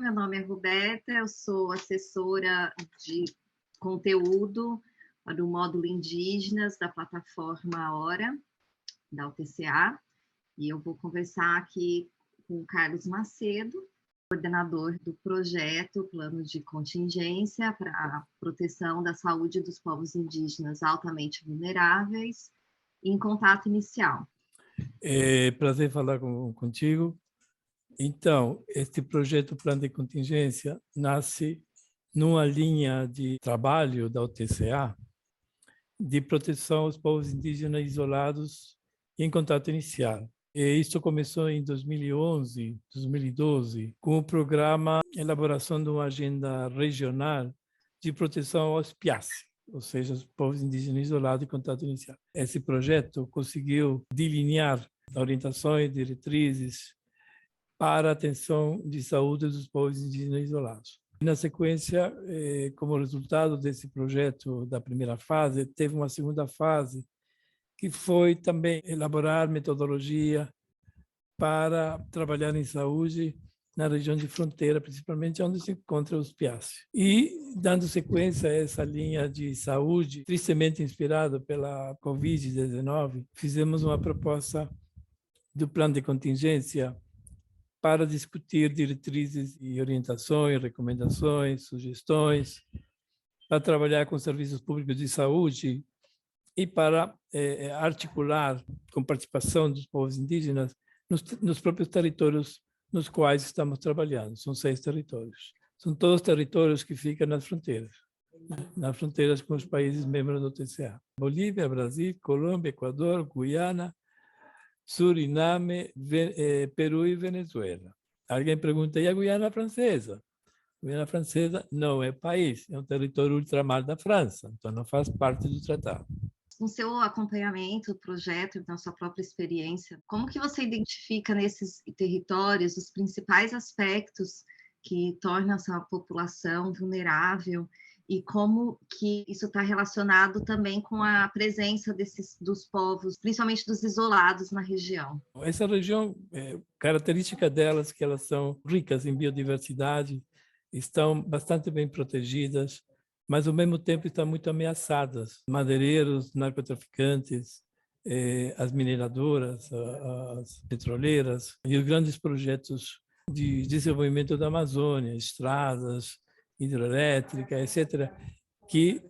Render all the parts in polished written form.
meu nome é Roberta, eu sou assessora de conteúdo do módulo Indígenas da plataforma Hora, da UTCA, e eu vou conversar aqui com o Carlos Macedo, coordenador do projeto Plano de Contingência para a Proteção da Saúde dos Povos Indígenas Altamente Vulneráveis, em contato inicial. É prazer falar contigo. Então, este projeto Plano de Contingência nasce numa linha de trabalho da UTCA de proteção aos povos indígenas isolados em contato inicial. E isso começou em 2011, 2012, com o programa Elaboração de uma Agenda Regional de Proteção aos PIACE, ou seja, os povos indígenas isolados em contato inicial. Esse projeto conseguiu delinear orientações, diretrizes para a atenção de saúde dos povos indígenas isolados. Na sequência, como resultado desse projeto da primeira fase, teve uma segunda fase, que foi também elaborar metodologia para trabalhar em saúde na região de fronteira, principalmente onde se encontra os PIACE. E, dando sequência a essa linha de saúde, tristemente inspirada pela Covid-19, fizemos uma proposta do plano de contingência para discutir diretrizes e orientações, recomendações, sugestões, para trabalhar com serviços públicos de saúde e para articular com participação dos povos indígenas nos próprios territórios nos quais estamos trabalhando. São 6 territórios. São todos territórios que ficam nas fronteiras com os países membros do TCA. Bolívia, Brasil, Colômbia, Equador, Guiana, Suriname, Peru e Venezuela. Alguém pergunta, e a Guiana Francesa? A Guiana Francesa não é país, é um território ultramar da França, então não faz parte do tratado. No seu acompanhamento do projeto, na sua própria experiência, como que você identifica nesses territórios os principais aspectos que tornam essa população vulnerável e como que isso está relacionado também com a presença dos povos, principalmente dos isolados na região? Essa região, característica delas é que elas são ricas em biodiversidade, estão bastante bem protegidas, mas ao mesmo tempo estão muito ameaçadas. Madeireiros, narcotraficantes, as mineradoras, as petroleiras e os grandes projetos de desenvolvimento da Amazônia, estradas, hidrelétrica, etc., que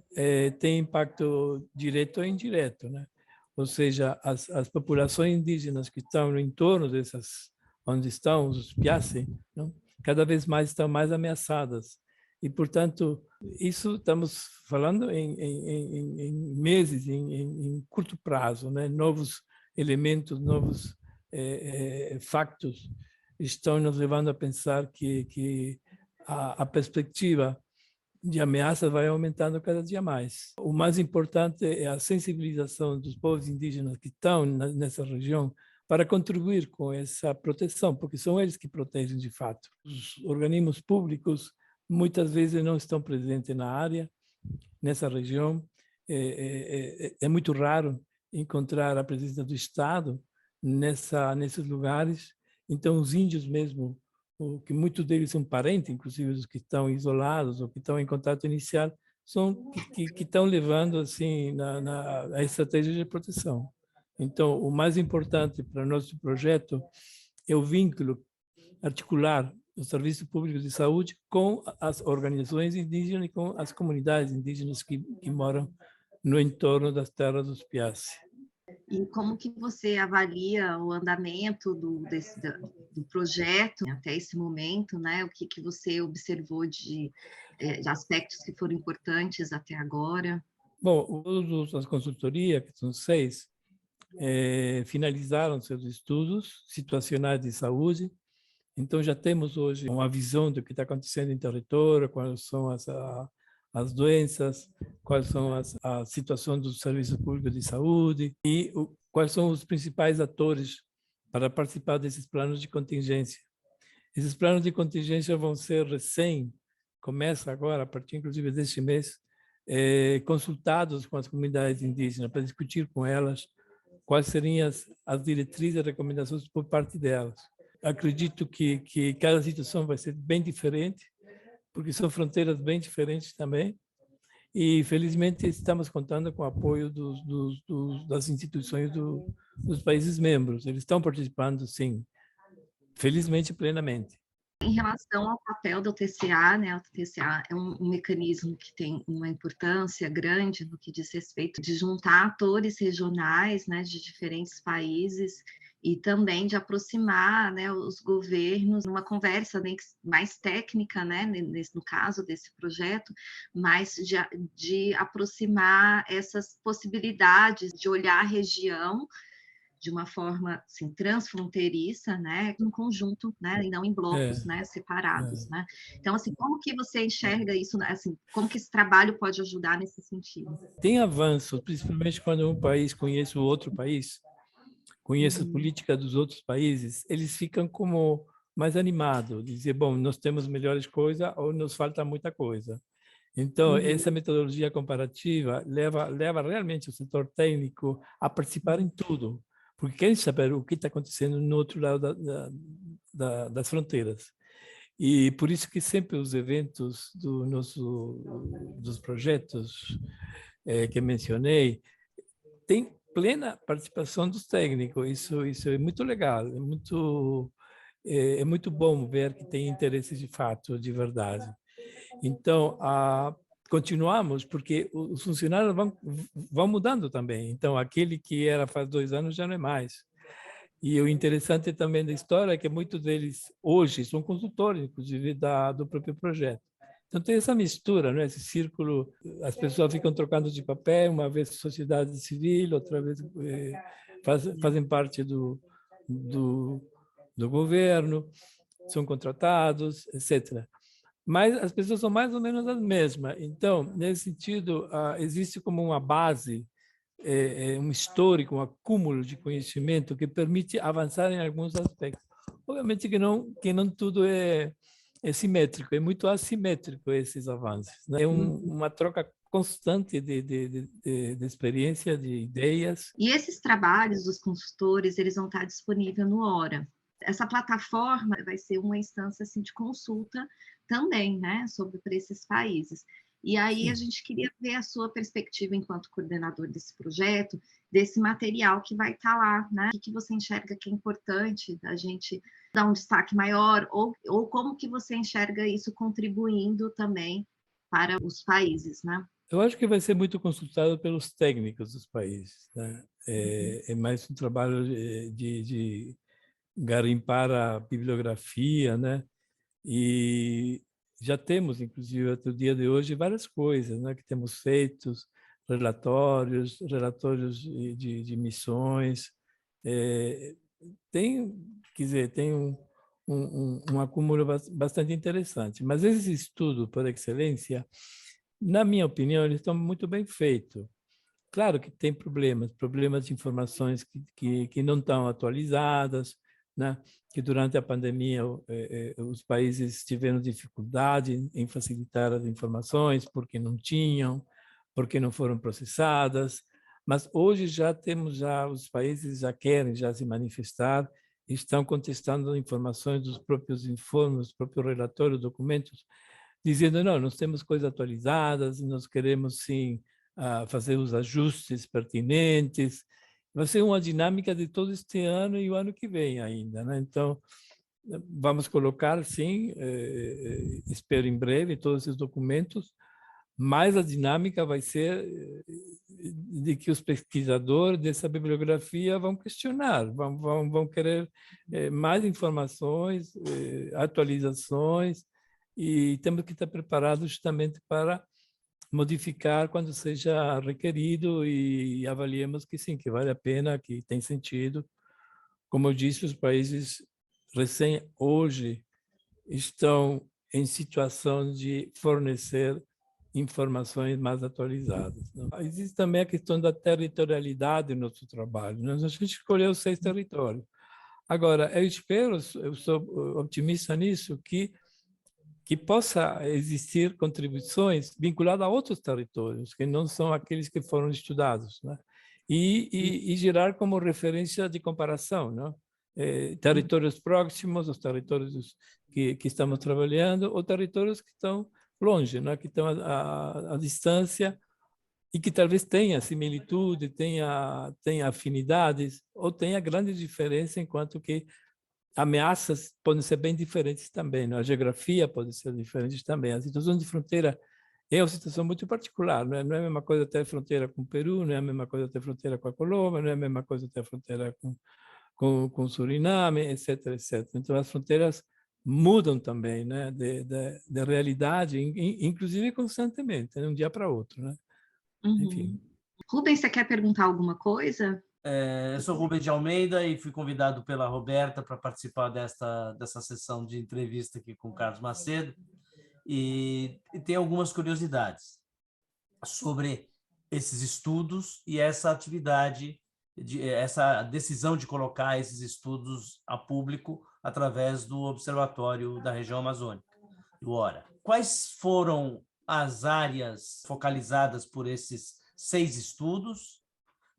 têm impacto direto ou indireto, né? Ou seja, as populações indígenas que estão no entorno dessas, onde estão os PIACE, não? Cada vez mais estão mais ameaçadas. E, portanto, isso estamos falando em meses, em curto prazo, né? Novos elementos, novos factos estão nos levando a pensar que a perspectiva de ameaça vai aumentando cada dia mais. O mais importante é a sensibilização dos povos indígenas que estão nessa região para contribuir com essa proteção, porque são eles que protegem de fato. Os organismos públicos muitas vezes não estão presentes na área, nessa região. É muito raro encontrar a presença do Estado nesses lugares. Então, os índios mesmo, que muitos deles são parentes, inclusive os que estão isolados ou que estão em contato inicial, são que estão levando assim a estratégia de proteção. Então, o mais importante para o nosso projeto é o vínculo articular o Serviço Público de Saúde com as organizações indígenas e com as comunidades indígenas que moram no entorno das terras dos PIACE. E como que você avalia o andamento do projeto até esse momento, né? O que você observou de aspectos que foram importantes até agora? Bom, as consultorias, que são 6, finalizaram seus estudos situacionais de saúde. Então, já temos hoje uma visão do que está acontecendo em território, quais são as doenças, quais são a situação dos serviços públicos de saúde e quais são os principais atores para participar desses planos de contingência. Esses planos de contingência vão ser começa agora, a partir inclusive deste mês, consultados com as comunidades indígenas para discutir com elas quais seriam as diretrizes e recomendações por parte delas. acredito que cada situação vai ser bem diferente, porque são fronteiras bem diferentes também. E, felizmente, estamos contando com o apoio das instituições dos países membros. Eles estão participando, sim, felizmente, plenamente. Em relação ao papel do TCA, né, o TCA é um mecanismo que tem uma importância grande no que diz respeito de juntar atores regionais, né, de diferentes países e também de aproximar, né, os governos numa conversa mais técnica, né, no caso desse projeto, mas de aproximar essas possibilidades de olhar a região de uma forma assim, transfronteiriça, né, no conjunto, né, e não em blocos, né, separados, né. Então, assim, como que você enxerga isso, né, assim, como que esse trabalho pode ajudar nesse sentido? Tem avanço, principalmente quando um país conhece o outro país, conhece a política dos outros países, eles ficam como mais animados, dizer, bom, nós temos melhores coisas ou nos falta muita coisa. Então, essa metodologia comparativa leva realmente o setor técnico a participar em tudo, porque querem saber o que está acontecendo no outro lado das fronteiras. E por isso que sempre os eventos dos projetos que mencionei têm plena participação dos técnicos. Isso é muito legal, é muito bom ver que tem interesse de fato, de verdade. Então, continuamos, porque os funcionários vão mudando também. Então, aquele que era faz 2 anos já não é mais. E o interessante também da história é que muitos deles hoje são consultores, inclusive, do próprio projeto. Então, tem essa mistura, né? Esse círculo, as pessoas ficam trocando de papel, uma vez sociedade civil, outra vez fazem parte do, do governo, são contratados, etc. Mas as pessoas são mais ou menos as mesmas. Então, nesse sentido, existe como uma base, um histórico, um acúmulo de conhecimento que permite avançar em alguns aspectos. Obviamente que não tudo é simétrico, é muito assimétrico esses avanços, né? É uma troca constante de experiência, de ideias. E esses trabalhos dos consultores, eles vão estar disponíveis no Hora. Essa plataforma vai ser uma instância assim, de consulta também, né, para esses países. E aí a gente queria ver a sua perspectiva enquanto coordenador desse projeto, desse material que vai estar lá, né? O que você enxerga que é importante a gente dar um destaque maior, ou como que você enxerga isso contribuindo também para os países, né? Eu acho que vai ser muito consultado pelos técnicos dos países, né? É mais um trabalho de garimpar a bibliografia, né? E já temos, inclusive, até o dia de hoje, várias coisas, né? Que temos feitos, relatórios de missões. Tem, quer dizer, tem um acúmulo bastante interessante. Mas esse estudo por excelência, na minha opinião, eles estão muito bem feitos. Claro que tem problemas de informações que não estão atualizadas, né? Que durante a pandemia os países tiveram dificuldade em facilitar as informações porque não tinham, porque não foram processadas. Mas hoje os países já querem já se manifestar, estão contestando informações dos próprios informes, dos próprios relatórios, documentos, dizendo não, nós temos coisas atualizadas, nós queremos sim fazer os ajustes pertinentes. Vai ser uma dinâmica de todo este ano e o ano que vem ainda, né? Então, vamos colocar, sim, espero em breve, todos esses documentos, mas a dinâmica vai ser de que os pesquisadores dessa bibliografia vão questionar, vão querer mais informações, atualizações, e temos que estar preparados justamente para modificar quando seja requerido e avaliemos que sim, que vale a pena, que tem sentido. Como eu disse, os países recém hoje estão em situação de fornecer informações mais atualizadas. Existe também a questão da territorialidade no nosso trabalho. A gente escolheu 6 territórios. Agora, eu sou otimista nisso, que possa existir contribuições vinculadas a outros territórios, que não são aqueles que foram estudados, né? E gerar como referência de comparação, né? territórios próximos, os territórios que estamos trabalhando, ou territórios que estão longe, né? Que estão à distância e que talvez tenha similitude, tenha afinidades, ou tenha grandes diferenças, enquanto que ameaças podem ser bem diferentes também, né? A geografia pode ser diferente também. A situação de fronteira é uma situação muito particular, não é a mesma coisa ter fronteira com o Peru, não é a mesma coisa ter fronteira com a Colômbia, não é a mesma coisa ter fronteira com Suriname, etc, etc. Então, as fronteiras mudam também, né, de realidade, inclusive constantemente, de um dia para outro, né? Enfim. Rubens, você quer perguntar alguma coisa? Eu sou Rubens de Almeida e fui convidado pela Roberta para participar dessa sessão de entrevista aqui com o Carlos Macedo, e tenho algumas curiosidades sobre esses estudos e essa atividade, essa decisão de colocar esses estudos a público através do Observatório da Região Amazônica, do ORA. Quais foram as áreas focalizadas por esses 6 estudos,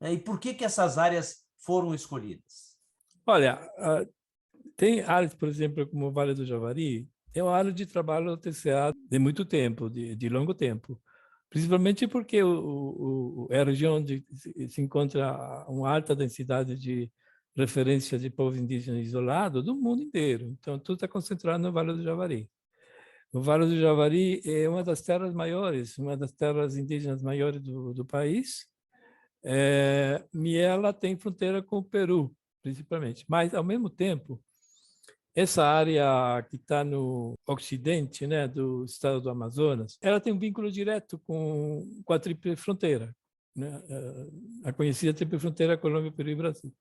né? E por que essas áreas foram escolhidas? Olha, tem áreas, por exemplo, como o Vale do Javari, é uma área de trabalho do TCA de muito tempo, de longo tempo, principalmente porque é a região onde se encontra uma alta densidade de referência de povos indígenas isolados do mundo inteiro. Então, tudo está concentrado no Vale do Javari. O Vale do Javari é uma das terras maiores, uma das terras indígenas maiores do país, e ela tem fronteira com o Peru, principalmente. Mas, ao mesmo tempo, essa área que está no ocidente, né, do estado do Amazonas, ela tem um vínculo direto com a tríplice fronteira, né, a conhecida tríplice fronteira Colômbia, Peru e Brasil.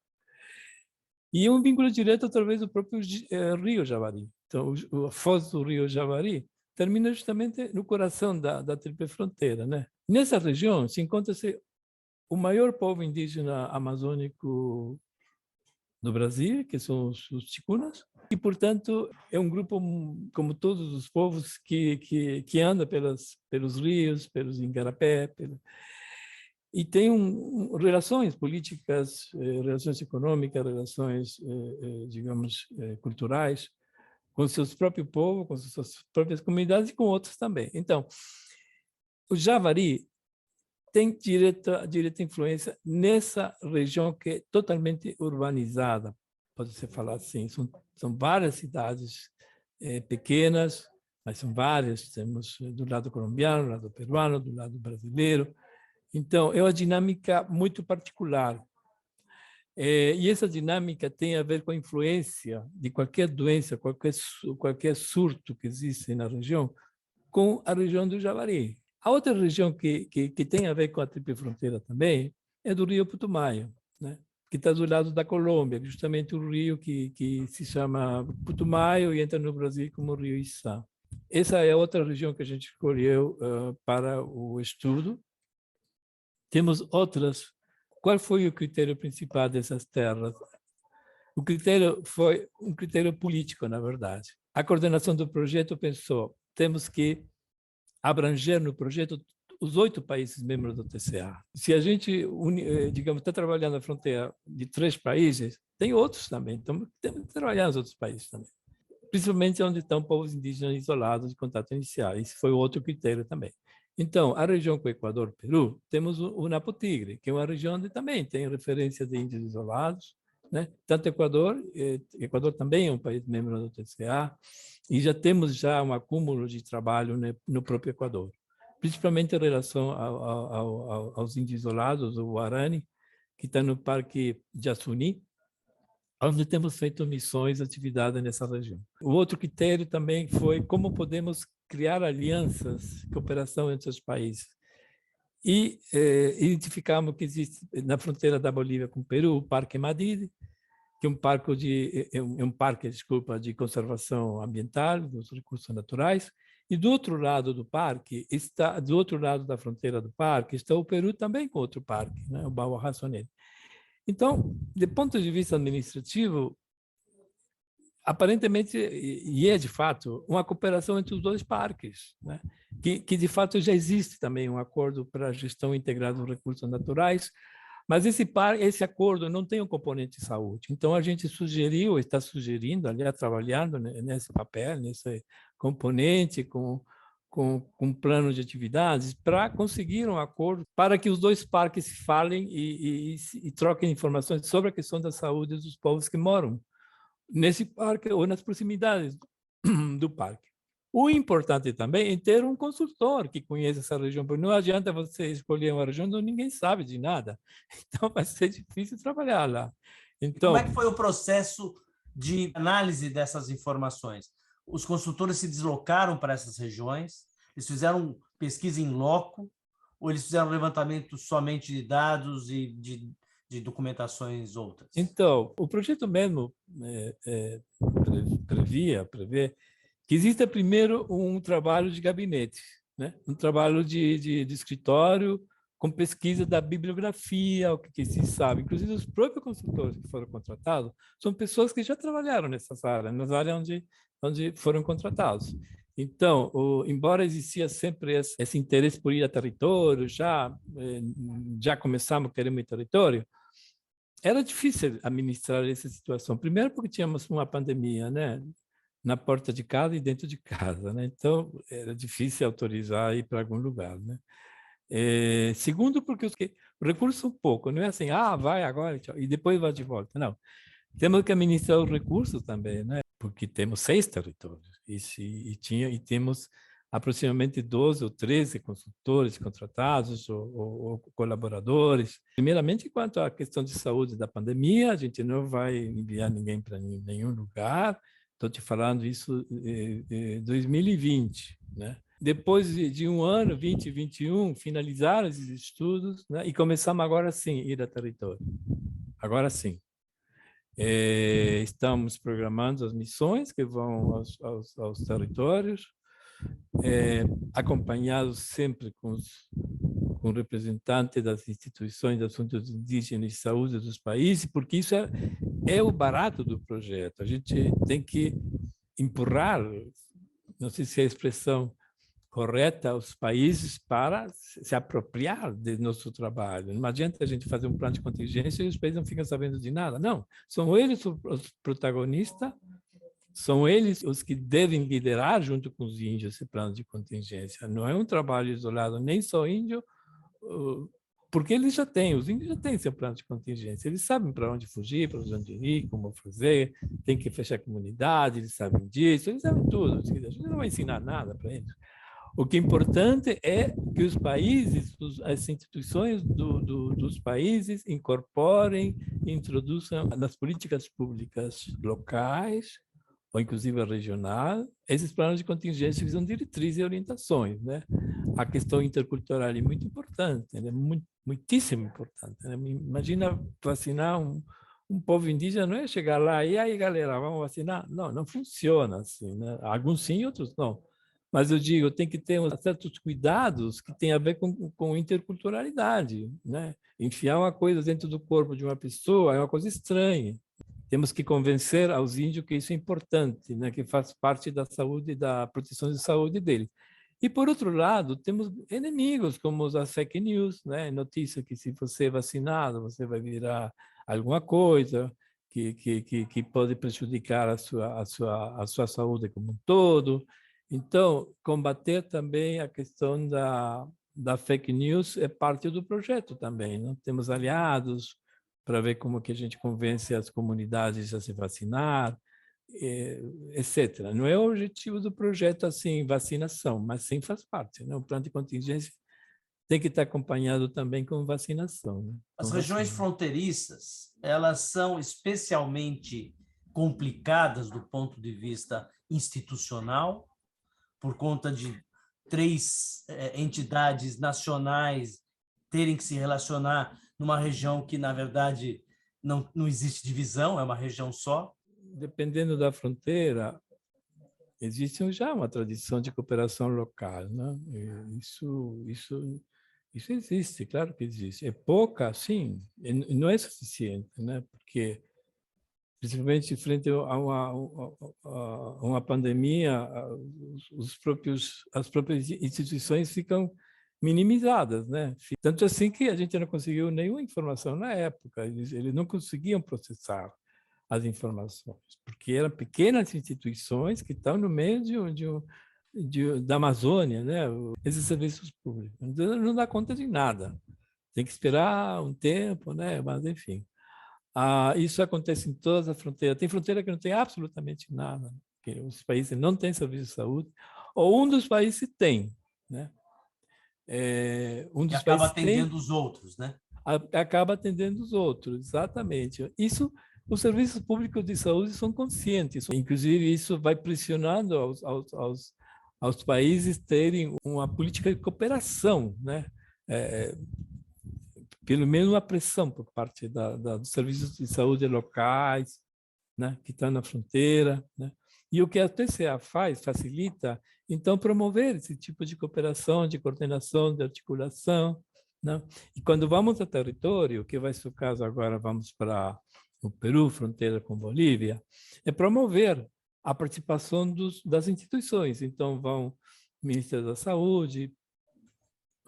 E um vínculo direto através do próprio rio Javari. Então, a foz do rio Javari termina justamente no coração da tríplice fronteira, né? Nessa região se encontra-se o maior povo indígena amazônico do Brasil, que são os ticunas, e, portanto, é um grupo, como todos os povos, que anda pelos rios, pelos igarapé, e tem relações políticas, relações econômicas, relações, digamos, culturais, com seus próprios povos, com suas próprias comunidades e com outros também. Então, o Javari tem direta influência nessa região que é totalmente urbanizada, pode-se falar assim. São várias cidades pequenas, mas são várias. Temos do lado colombiano, do lado peruano, do lado brasileiro. Então, é uma dinâmica muito particular. E essa dinâmica tem a ver com a influência de qualquer doença, qualquer surto que existe na região, com a região do Javari. A outra região que tem a ver com a tríplice fronteira também é do rio Putumayo, né? Que está do lado da Colômbia, justamente o rio que se chama Putumayo e entra no Brasil como rio Içá. Essa é a outra região que a gente escolheu para o estudo. Temos outras. Qual foi o critério principal dessas terras? O critério foi um critério político, na verdade. A coordenação do projeto pensou: temos que abranger no projeto os 8 países membros do TCA. Se a gente, digamos, está trabalhando na fronteira de 3 países, tem outros também. Então, temos que trabalhar nos outros países também. Principalmente onde estão povos indígenas isolados de contato inicial. Esse foi outro critério também. Então, a região com o Equador, Peru, temos o Napo Tigre, que é uma região onde também tem referência de índios isolados, né? Tanto Equador também é um país membro do TCA, e já temos um acúmulo de trabalho, né, no próprio Equador, principalmente em relação aos índios isolados, o Guarani, que está no Parque Jasuni, onde temos feito missões, atividades nessa região. O outro critério também foi como podemos criar alianças, cooperação entre os países. E identificamos que existe na fronteira da Bolívia com o Peru o Parque Madrid, que é um parque de conservação ambiental dos recursos naturais, e do outro lado do parque, do outro lado da fronteira do parque, está o Peru também com outro parque, né, o Bajo Raçonel. Então, do ponto de vista administrativo, aparentemente, e é de fato, uma cooperação entre os 2 parques, né? que de fato já existe também um acordo para a gestão integrada dos recursos naturais, Mas esse acordo não tem um componente de saúde. Então, a gente sugeriu, está sugerindo, aliás, trabalhando nesse papel, nesse componente, com um plano de atividades, para conseguir um acordo para que os dois parques falem e troquem informações sobre a questão da saúde dos povos que moram nesse parque ou nas proximidades do parque. O importante também é ter um consultor que conheça essa região, porque não adianta você escolher uma região onde ninguém sabe de nada. Então, vai ser difícil trabalhar lá. Então, como é que foi o processo de análise dessas informações? Os consultores se deslocaram para essas regiões, eles fizeram pesquisa em loco, ou eles fizeram levantamento somente de dados e de documentações outras? Então, o projeto mesmo prevê que exista primeiro um trabalho de gabinete, né? Um trabalho de escritório com pesquisa da bibliografia, o que se sabe. Inclusive, os próprios consultores que foram contratados são pessoas que já trabalharam nessas áreas, nas áreas onde foram contratados. Então, embora existia sempre esse interesse por ir a território, já começamos a querer ir a território, era difícil administrar essa situação. Primeiro porque tínhamos uma pandemia, né? Na porta de casa e dentro de casa, né? Então, era difícil autorizar ir para algum lugar, né? Segundo, porque os recursos são poucos, não é assim, vai agora tchau, e depois vai de volta. Não, temos que administrar os recursos também, né? Porque temos 6 territórios e temos aproximadamente 12 ou 13 consultores contratados ou colaboradores. Primeiramente, quanto à questão de saúde da pandemia, a gente não vai enviar ninguém para nenhum lugar. Estou te falando isso em 2020, né? Depois de um ano, 2021, finalizaram esses estudos, né? E começamos agora sim a ir a território. Agora sim. Estamos programando as missões que vão aos territórios, acompanhados sempre com representantes das instituições de assuntos indígenas e saúde dos países, porque isso é o barato do projeto. A gente tem que empurrar, não sei se é a expressão correta, os países para se apropriar do nosso trabalho. Não adianta a gente fazer um plano de contingência e os países não ficam sabendo de nada. Não, são eles os protagonistas, são eles os que devem liderar junto com os índios esse plano de contingência. Não é um trabalho isolado, nem só índio, porque os índios já têm seu plano de contingência, eles sabem para onde fugir, para onde ir, como fazer, tem que fechar a comunidade, eles sabem disso, eles sabem tudo. A gente não vai ensinar nada para eles. O que é importante é que os países, as instituições dos países incorporem, introduzam nas políticas públicas locais, ou inclusive regional, esses planos de contingência que são diretrizes e orientações, né? A questão intercultural é muito importante, né? Muitíssimo importante, né? Imagina vacinar um povo indígena, não é chegar lá e aí, galera, vamos vacinar? Não, não funciona assim, né? Alguns sim, outros não. Mas eu digo, tem que ter certos cuidados que têm a ver com interculturalidade, né? Enfiar uma coisa dentro do corpo de uma pessoa é uma coisa estranha. Temos que convencer aos índios que isso é importante, né? Que faz parte da saúde, da proteção de saúde deles. E, por outro lado, temos inimigos, como as fake news, né? Notícia que se você é vacinado, você vai virar alguma coisa que pode prejudicar a sua saúde como um todo. Então, combater também a questão da fake news é parte do projeto também. Não? Temos aliados para ver como que a gente convence as comunidades a se vacinar, etc. Não é o objetivo do projeto assim vacinação, mas sim faz parte. Né? O plano de contingência tem que estar acompanhado também com vacinação. Né? As regiões fronteiriças, elas são especialmente complicadas do ponto de vista institucional, por conta de 3 entidades nacionais terem que se relacionar numa região que, na verdade, não existe divisão, é uma região só? Dependendo da fronteira, existe já uma tradição de cooperação local, né? Isso existe, claro que existe. É pouca, sim, e não é suficiente, né? Porque principalmente frente a uma pandemia, as próprias instituições ficam minimizadas, né? Tanto assim que a gente não conseguiu nenhuma informação na época, eles não conseguiam processar as informações, porque eram pequenas instituições que estão no meio da Amazônia, né? Esses serviços públicos. Então, não dá conta de nada. Tem que esperar um tempo, né? Mas, enfim. Isso acontece em todas as fronteiras. Tem fronteira que não tem absolutamente nada, que os países não têm serviço de saúde, ou um dos países tem, né? Um E dos acaba países tem, atendendo os outros, né? acaba atendendo os outros, exatamente. Isso, os serviços públicos de saúde são conscientes, inclusive isso vai pressionando aos países terem uma política de cooperação, né? Pelo menos uma pressão por parte dos serviços de saúde locais, né? Que estão na fronteira, né? E o que a TCA faz, facilita, então, promover esse tipo de cooperação, de coordenação, de articulação, né? E quando vamos ao território, que vai ser o caso agora, vamos para o Peru, fronteira com Bolívia, é promover a participação das instituições. Então, vão o Ministério da Saúde,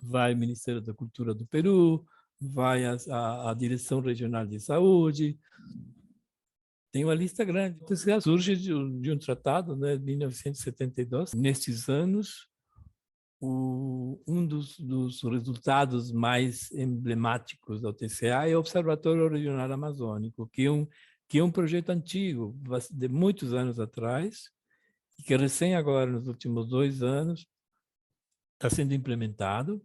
vai o Ministério da Cultura do Peru, vai a Direção Regional de Saúde. Tem uma lista grande. Então, surge de um tratado, né, de 1972. Nestes anos, um dos resultados mais emblemáticos da TCA é o Observatório Regional Amazônico, que é um projeto antigo, de muitos anos atrás, e que recém agora, nos últimos 2 anos, está sendo implementado.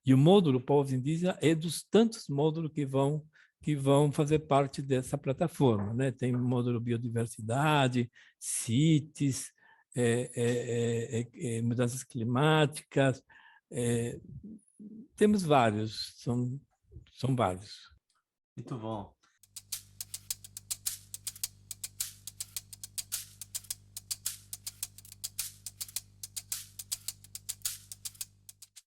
E o módulo Povos Indígenas é dos tantos módulos que vão fazer parte dessa plataforma, né? Tem módulo biodiversidade, CITES, mudanças climáticas, temos vários, são vários. Muito bom.